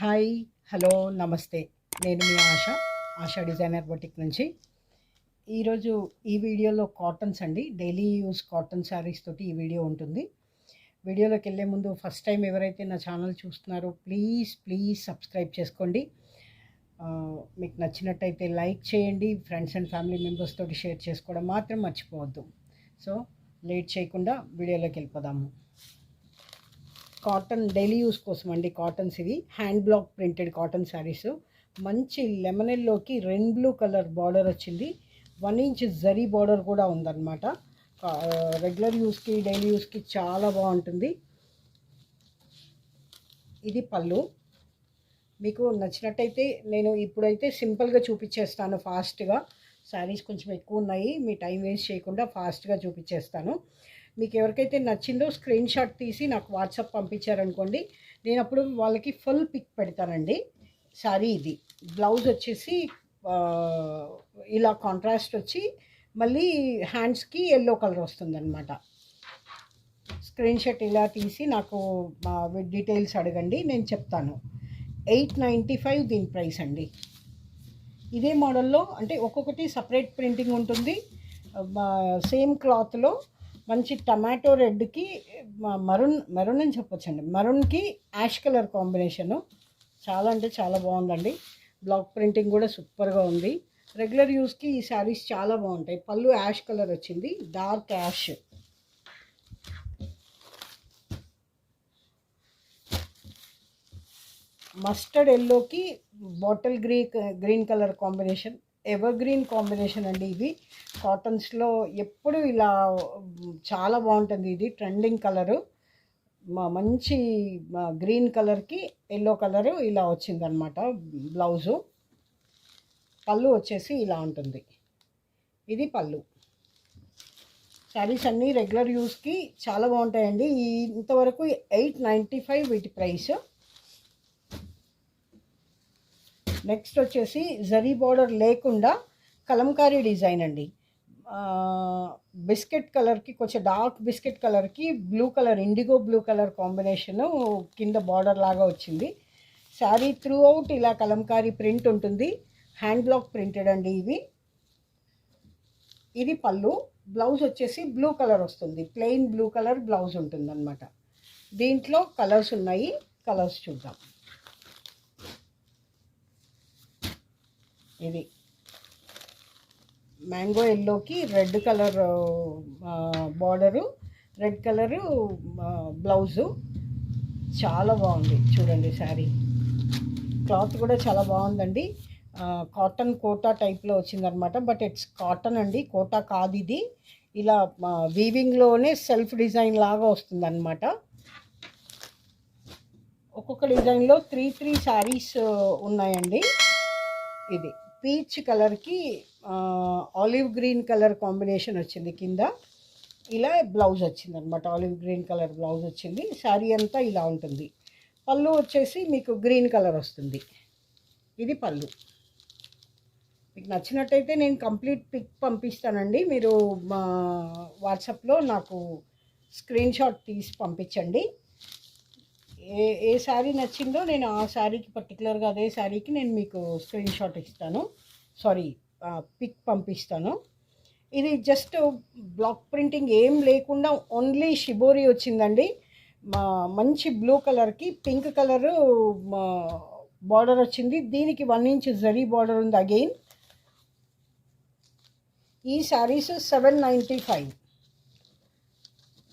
Hi, hello, నమస్తే. నేను మీ ASHA designer boutique నుంచి. ఈరోజు ఈ వీడియోలో కాటన్స్ అండి, డైలీ యూస్ కాటన్ శారీస్ తోటి ఈ వీడియో ఉంటుంది. వీడియోలోకి వెళ్ళే ముందు ఫస్ట్ టైం ఎవరైతే నా ఛానల్ చూస్తున్నారో ప్లీజ్ సబ్స్క్రైబ్ చేసుకోండి. మీకు నచ్చినట్టయితే లైక్ చేయండి. ఫ్రెండ్స్ అండ్ ఫ్యామిలీ మెంబర్స్ తోటి షేర్ చేసుకోవడం మాత్రం మర్చిపోవద్దు. సో లేట్ చేయకుండా వీడియోలోకి వెళ్ళిపోదాము. కాటన్ డైలీ యూస్ కోసం అండి కాటన్స్. ఇవి hand block printed cotton saris. మంచి లెమన్ ఎల్లోకి రెడ్ బ్లూ కలర్ బార్డర్ వచ్చింది. 1 ఇంచ్ జరీ బార్డర్ కూడా ఉందన్నమాట. రెగ్యులర్ యూస్కి డైలీ యూస్కి చాలా బాగుంటుంది. ఇది పళ్ళు. మీకు నచ్చినట్టయితే నేను ఇప్పుడైతే సింపుల్గా చూపించేస్తాను ఫాస్ట్గా. శారీస్ కొంచెం ఎక్కువ ఉన్నాయి, మీ టైం వేస్ట్ చేయకుండా ఫాస్ట్గా చూపించేస్తాను. మీకు ఎవరికైతే నచ్చిందో స్క్రీన్ షాట్ తీసి నాకు వాట్సాప్ పంపించారనుకోండి, నేను అప్పుడు వాళ్ళకి ఫుల్ పిక్ పెడతానండి. శారీ ఇది. బ్లౌజ్ వచ్చేసి ఇలా కాంట్రాస్ట్ వచ్చి మళ్ళీ హ్యాండ్స్కి ఎల్లో కలర్ వస్తుందన్నమాట. స్క్రీన్ షాట్ ఇలా తీసి నాకు డీటెయిల్స్ అడగండి, నేను చెప్తాను. 895 దీని ప్రైస్ అండి. ఇదే మోడల్లో అంటే ఒక్కొక్కటి సపరేట్ ప్రింటింగ్ ఉంటుంది. సేమ్ క్లాత్లో మంచి టమాటో రెడ్కి మెరూన్ అని చెప్పొచ్చండి. మెరూన్కి యాష్ కలర్ కాంబినేషను చాలా అంటే చాలా బాగుందండి. బ్లాక్ ప్రింటింగ్ కూడా సూపర్గా ఉంది. రెగ్యులర్ యూస్కి ఈ శారీస్ చాలా బాగుంటాయి. పళ్ళు యాష్ కలర్ వచ్చింది, డార్క్ యాష్. మస్టర్డ్ ఎల్లోకి bottle green colour combination. Ever green combination అండి ఇది. కాటన్స్లో ఎప్పుడు ఇలా చాలా బాగుంటుంది. ఇది ట్రెండింగ్ కలరు. మంచి గ్రీన్ కలర్కి ఎల్లో కలరు ఇలా వచ్చిందనమాట బ్లౌజు. పళ్ళు వచ్చేసి ఇలా ఉంటుంది. ఇది పళ్ళు. శారీస్ అన్నీ రెగ్యులర్ యూస్కి చాలా బాగుంటాయండి. ఇంతవరకు 895 వీటి ప్రైస్. నెక్స్ట్ వచ్చేసి జరీ బార్డర్ లేకుండా కలంకారీ డిజైన్ అండి. బిస్కెట్ కలర్కి, కొంచెం డార్క్ బిస్కెట్ కలర్కి blue colour, IndiGo blue colour combination కింద బార్డర్ లాగా వచ్చింది. శారీ త్రూ అవుట్ ఇలా కలంకారీ ప్రింట్ ఉంటుంది. హ్యాండ్ బ్లాక్ ప్రింటెడ్ అండి ఇవి. ఇది పళ్ళు. బ్లౌజ్ వచ్చేసి బ్లూ కలర్ వస్తుంది. ప్లెయిన్ బ్లూ కలర్ బ్లౌజ్ ఉంటుంది అన్నమాట. దీంట్లో కలర్స్ ఉన్నాయి, కలర్స్ చూద్దాం. ఇది మ్యాంగో ఎల్లోకి red colour border, red colour blouse. చాలా బాగుంది చూడండి శారీ. క్లాత్ కూడా చాలా బాగుందండి. కాటన్ కోటా టైప్లో వచ్చిందనమాట. బట్ ఇట్స్ కాటన్ అండి, కోటా కాదు ఇది. ఇలా వీవింగ్లోనే సెల్ఫ్ డిజైన్ లాగా వస్తుందన్నమాట. ఒక్కొక్క డిజైన్లో 3 శారీస్ ఉన్నాయండి. ఇది పీచ్ కలర్కి ఆలివ్ గ్రీన్ కలర్ కాంబినేషన్ వచ్చింది. కింద ఇలా బ్లౌజ్ వచ్చింది అనమాట. ఆలివ్ గ్రీన్ కలర్ బ్లౌజ్ వచ్చింది. శారీ అంతా ఇలా ఉంటుంది. పళ్ళు వచ్చేసి మీకు గ్రీన్ కలర్ వస్తుంది. ఇది పళ్ళు. మీకు నచ్చినట్టయితే నేను కంప్లీట్ పిక్ పంపిస్తానండి. మీరు మా వాట్సాప్లో నాకు స్క్రీన్ షాట్ తీసి పంపించండి. ఏ శారీ నచ్చిందో నేను ఆ శారీకి పర్టికులర్గా అదే శారీకి నేను మీకు స్క్రీన్ షాట్ ఇస్తాను. పిక్ పంపిస్తాను. ఇది జస్ట్ బ్లాక్ ప్రింటింగ్ ఏం లేకుండా ఓన్లీ షిబోరి వచ్చిందండి. మంచి బ్లూ కలర్కి పింక్ కలరు బార్డర్ వచ్చింది. దీనికి 1 ఇంచ్ జరీ బార్డర్ ఉంది అగైన్. ఈ శారీస్ 795.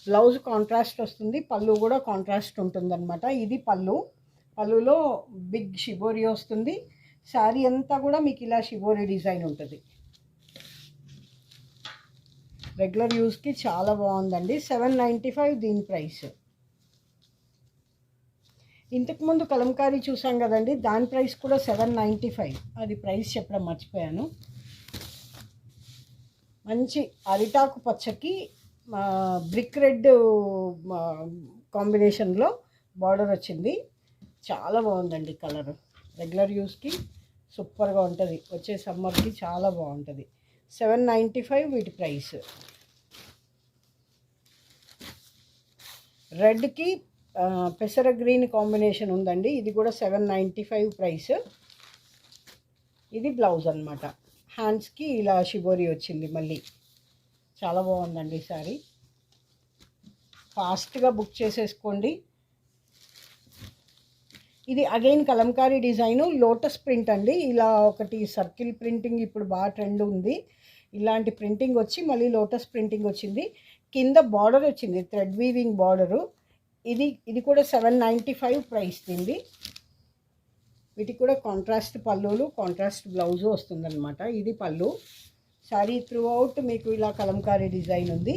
బ్లౌజ్ కాంట్రాస్ట్ వస్తుంది, పళ్ళు కూడా కాంట్రాస్ట్ ఉంటుందన్నమాట. ఇది పళ్ళు. పళ్ళులో బిగ్ షిబోరి వస్తుంది. శారీ అంతా కూడా మీకు ఇలా షిబోరి డిజైన్ ఉంటుంది. రెగ్యులర్ యూస్కి చాలా బాగుందండి. 795 దీని ప్రైస్. ఇంతకుముందు కలంకారీ చూసాం కదండి, దాని ప్రైస్ కూడా 795. అది ప్రైస్ చెప్పడం మర్చిపోయాను. మంచి అరిటాకు పచ్చకి బ్రిక్ రెడ్ కాంబినేషన్లో బార్డర్ వచ్చింది. చాలా బాగుందండి కలర్. రెగ్యులర్ యూస్కి సూపర్గా ఉంటుంది. వచ్చే సమ్మర్కి చాలా బాగుంటుంది. 795 వీటి ప్రైస్. రెడ్కి పెసర గ్రీన్ కాంబినేషన్ ఉందండి. ఇది కూడా 795 ప్రైస్. ఇది బ్లౌజ్ అనమాట. హ్యాండ్స్కి ఇలా షిబోరి వచ్చింది. మళ్ళీ చాలా బాగుందండి సారీ. ఫాస్ట్గా బుక్ చేసేసుకోండి. ఇది again Kalamkari design, lotus print అండి. ఇలా ఒకటి సర్కిల్ ప్రింటింగ్ ఇప్పుడు బాగా ట్రెండ్ ఉంది. ఇలాంటి ప్రింటింగ్ వచ్చి మళ్ళీ లోటస్ ప్రింటింగ్ వచ్చింది. కింద బార్డర్ వచ్చింది, థ్రెడ్ వీవింగ్ బార్డరు. ఇది కూడా 795 ప్రైస్ దీనిది. వీటికి కూడా కాంట్రాస్ట్ పళ్ళులు, కాంట్రాస్ట్ బ్లౌజు వస్తుందన్నమాట. ఇది పళ్ళు. సారీ త్రూ అవుట్ మీకు ఇలా కలంకారీ డిజైన్ ఉంది.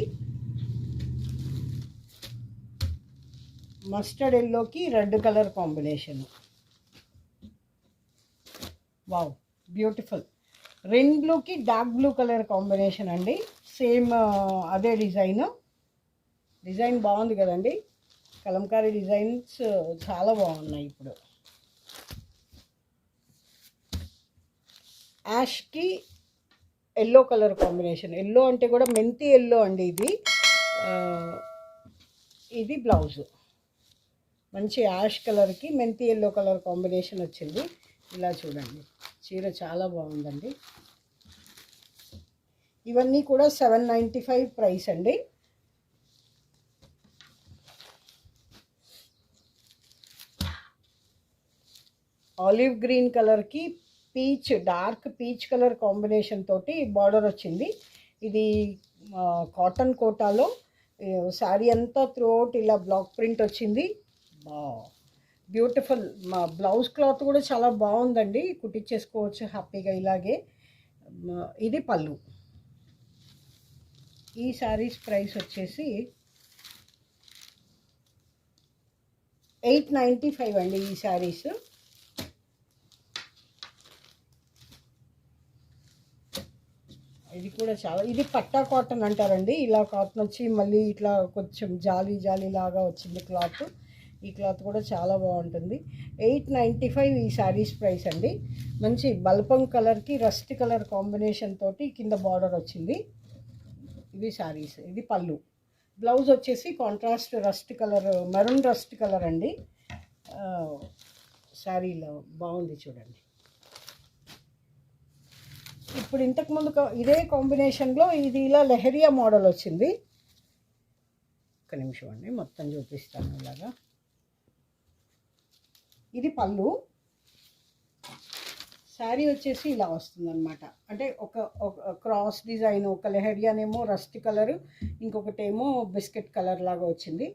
మస్టర్డ్ ఎల్లోకి red colour combination. Wow, beautiful. Rain బ్లూకి డార్క్ బ్లూ కలర్ కాంబినేషన్ అండి. సేమ్ అదే డిజైన్ బాగుంది కదండి. కలంకారీ డిజైన్స్ చాలా బాగున్నాయి ఇప్పుడు. Yaskhi yellow colour combination. Yellow అంటే కూడా మెంతి ఎల్లో అండి. ఇది బ్లౌజు. మంచి యాష్ కలర్కి మెంతి ఎల్లో కలర్ కాంబినేషన్ వచ్చింది. ఇలా చూడండి, చీర చాలా బాగుందండి. ఇవన్నీ కూడా 795 ప్రైస్ అండి. ఆలివ్ గ్రీన్ కలర్కి డార్క్ పీచ్ కలర్ కాంబినేషన్ తోటి బార్డర్ వచ్చింది. ఇది కాటన్ కోటాలో శారీ అంతా త్రూ అవుట్ ఇలా బ్లాక్ ప్రింట్ వచ్చింది. బ్యూటిఫుల్. మా బ్లౌజ్ క్లాత్ కూడా చాలా బాగుందండి. కుట్టించేసుకోవచ్చు హ్యాపీగా ఇలాగే. ఇది పళ్ళు. ఈ శారీస్ ప్రైస్ వచ్చేసి 895 అండి. ఈ శారీస్ ఇది కూడా చాలా, ఇది పట్టా కాటన్ అంటారండి. ఇలా కాటన్ వచ్చి మళ్ళీ ఇట్లా కొంచెం జాలీ లాగా వచ్చింది క్లాత్. ఈ క్లాత్ కూడా చాలా బాగుంటుంది. 895 ఈ శారీస్ ప్రైస్ అండి. మంచి బల్పం కలర్కి రస్ట్ కలర్ కాంబినేషన్ తోటి కింద బార్డర్ వచ్చింది. ఇవి శారీస్. ఇది పళ్ళు. బ్లౌజ్ వచ్చేసి contrast rust colour, maroon rust colour అండి. శారీలో బాగుంది చూడండి. ఇప్పుడు ఇంతకుముందు ఇదే కాంబినేషన్లో ఇది ఇలా లెహరియా మోడల్ వచ్చింది. ఒక్క నిమిషం అండి, మొత్తం చూపిస్తాను ఇలాగా. ఇది పళ్ళు. శారీ వచ్చేసి ఇలా వస్తుందన్నమాట. అంటే ఒక క్రాస్ డిజైన్, ఒక లెహరియానేమో రస్ట్ కలర్, ఇంకొకటేమో బిస్కెట్ కలర్ లాగా వచ్చింది.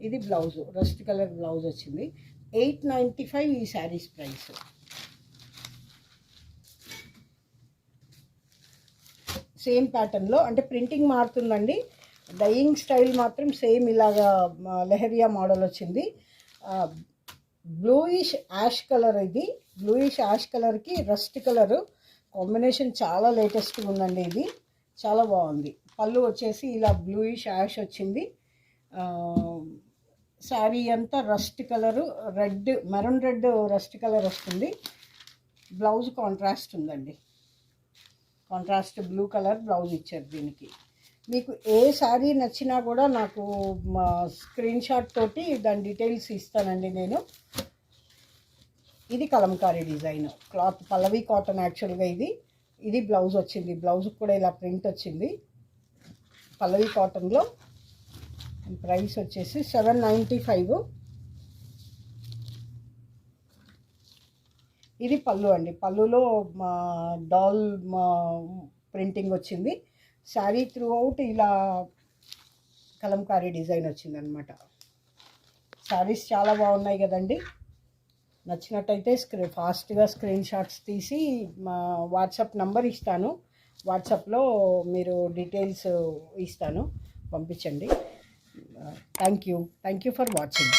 ఇది బ్లౌజు, రస్ట్ కలర్ బ్లౌజ్ వచ్చింది. 895 ఈ శారీస్ ప్రైస్. సేమ్ ప్యాటర్న్లో, అంటే ప్రింటింగ్ మారుతుందండి, డైయింగ్ స్టైల్ మాత్రం సేమ్ ఇలాగా లెహరియా మోడల్ వచ్చింది. Bluish ash colour. ఇది బ్లూయిష్ యాష్ కలర్కి రస్ట్ కలర్ కాంబినేషన్ చాలా లేటెస్ట్గా ఉందండి. ఇది చాలా బాగుంది. పళ్ళు వచ్చేసి ఇలా బ్లూయిష్ యాష్ వచ్చింది. శారీ అంతా rust colour, red, maroon red rust colour వస్తుంది. బ్లౌజ్ కాంట్రాస్ట్ ఉందండి, కాంట్రాస్ట్ బ్లూ కలర్ బ్లౌజ్ ఇచ్చారు దీనికి. మీకు ఏ శారీ నచ్చినా కూడా నాకు మా స్క్రీన్ షాట్ తోటి దాని డీటెయిల్స్ ఇస్తానండి నేను. ఇది కలంకారీ డిజైన్ క్లాత్, పల్లవి కాటన్ యాక్చువల్గా. ఇది బ్లౌజ్ వచ్చింది. బ్లౌజ్ కూడా ఇలా ప్రింట్ వచ్చింది పల్లవి కాటన్లో. ప్రైస్ వచ్చేసి 795. ఇది పళ్ళు అండి. పళ్ళులో మా డాల్ ప్రింటింగ్ వచ్చింది. శారీ త్రూ అవుట్ ఇలా కలంకారీ డిజైన్ వచ్చిందనమాట. శారీస్ చాలా బాగున్నాయి కదండి. నచ్చినట్టయితే ఫాస్ట్గా స్క్రీన్ షాట్స్ తీసి మా వాట్సాప్ నంబర్ ఇస్తాను. వాట్సాప్లో మీరు డీటెయిల్స్ ఇస్తాను, పంపించండి. Thank you for watching.